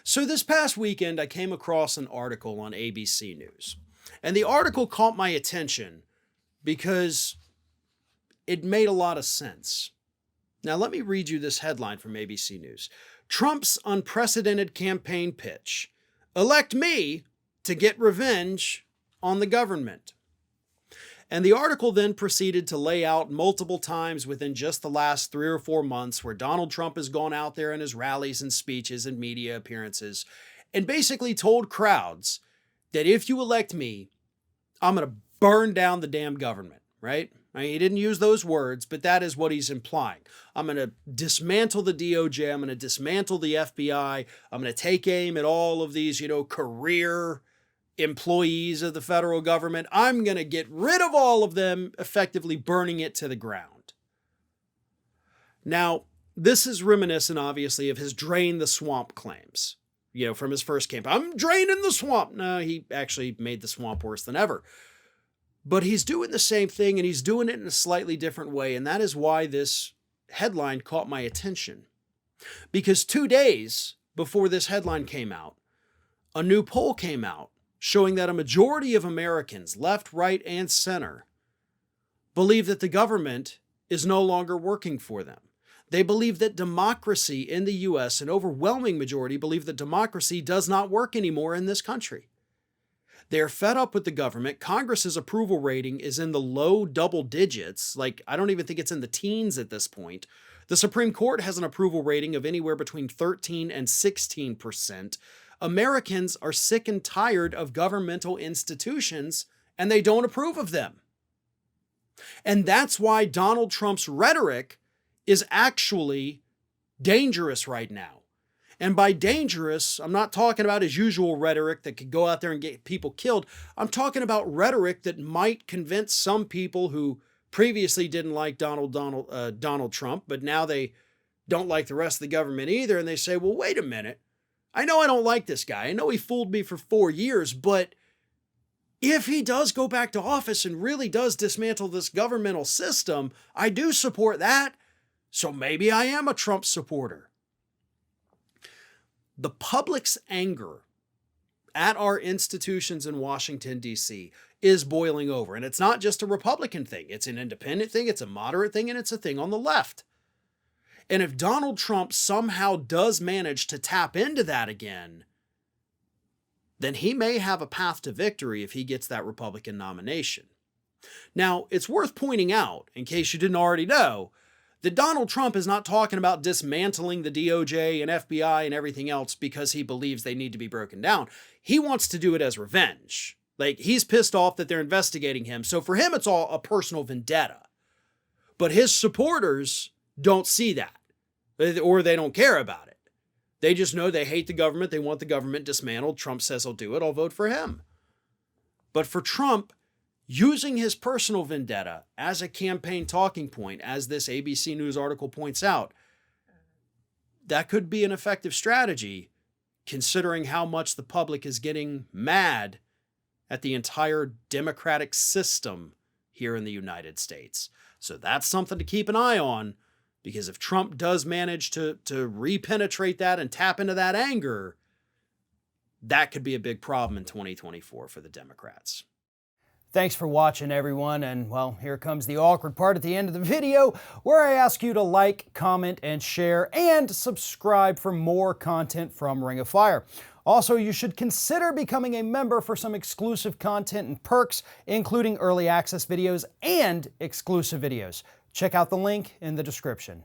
So this past weekend, I came across an article on ABC News. And the article caught my attention because it made a lot of sense. Now, let me read you this headline from ABC News. Trump's unprecedented campaign pitch. Elect me to get revenge on the government. And the article then proceeded to lay out multiple times within just the last 3 or 4 months where Donald Trump has gone out there in his rallies and speeches and media appearances and basically told crowds that if you elect me, I'm going to burn down the damn government, right? I mean, he didn't use those words, but that is what he's implying. I'm going to dismantle the DOJ. I'm going to dismantle the FBI. I'm going to take aim at all of these, career employees of the federal government. I'm going to get rid of all of them, effectively burning it to the ground. Now, this is reminiscent, obviously, of his drain the swamp claims, from his first campaign. I'm draining the swamp. No, he actually made the swamp worse than ever. But he's doing the same thing, and he's doing it in a slightly different way, and that is why this headline caught my attention. Because 2 days before this headline came out, a new poll came out showing that a majority of Americans, left, right, and center, believe that the government is no longer working for them. They believe that democracy in the U.S., an overwhelming majority, believe that democracy does not work anymore in this country. They're fed up with the government. Congress's approval rating is in the low double digits. I don't even think it's in the teens at this point. The Supreme Court has an approval rating of anywhere between 13 and 16%. Americans are sick and tired of governmental institutions, and they don't approve of them. And that's why Donald Trump's rhetoric is actually dangerous right now. And by dangerous, I'm not talking about his usual rhetoric that could go out there and get people killed. I'm talking about rhetoric that might convince some people who previously didn't like Donald Trump, but now they don't like the rest of the government either. And they say, well, wait a minute. I know I don't like this guy. I know he fooled me for 4 years, but if he does go back to office and really does dismantle this governmental system, I do support that. So maybe I am a Trump supporter. The public's anger at our institutions in Washington, D.C. is boiling over. And it's not just a Republican thing. It's an independent thing. It's a moderate thing. And it's a thing on the left. And if Donald Trump somehow does manage to tap into that again, then he may have a path to victory if he gets that Republican nomination. Now, it's worth pointing out, in case you didn't already know, that Donald Trump is not talking about dismantling the DOJ and FBI and everything else because he believes they need to be broken down. He wants to do it as revenge. He's pissed off that they're investigating him. So for him, it's all a personal vendetta. But his supporters don't see that, or they don't care about it. They just know they hate the government. They want the government dismantled. Trump says he'll do it. I'll vote for him. But for Trump, using his personal vendetta as a campaign talking point, as this ABC News article points out, that could be an effective strategy, considering how much the public is getting mad at the entire democratic system here in the United States. So that's something to keep an eye on, because if Trump does manage to repenetrate that and tap into that anger, that could be a big problem in 2024 for the Democrats. Thanks for watching, everyone, and well, here comes the awkward part at the end of the video where I ask you to like, comment, and share, and subscribe for more content from Ring of Fire. Also, you should consider becoming a member for some exclusive content and perks, including early access videos and exclusive videos. Check out the link in the description.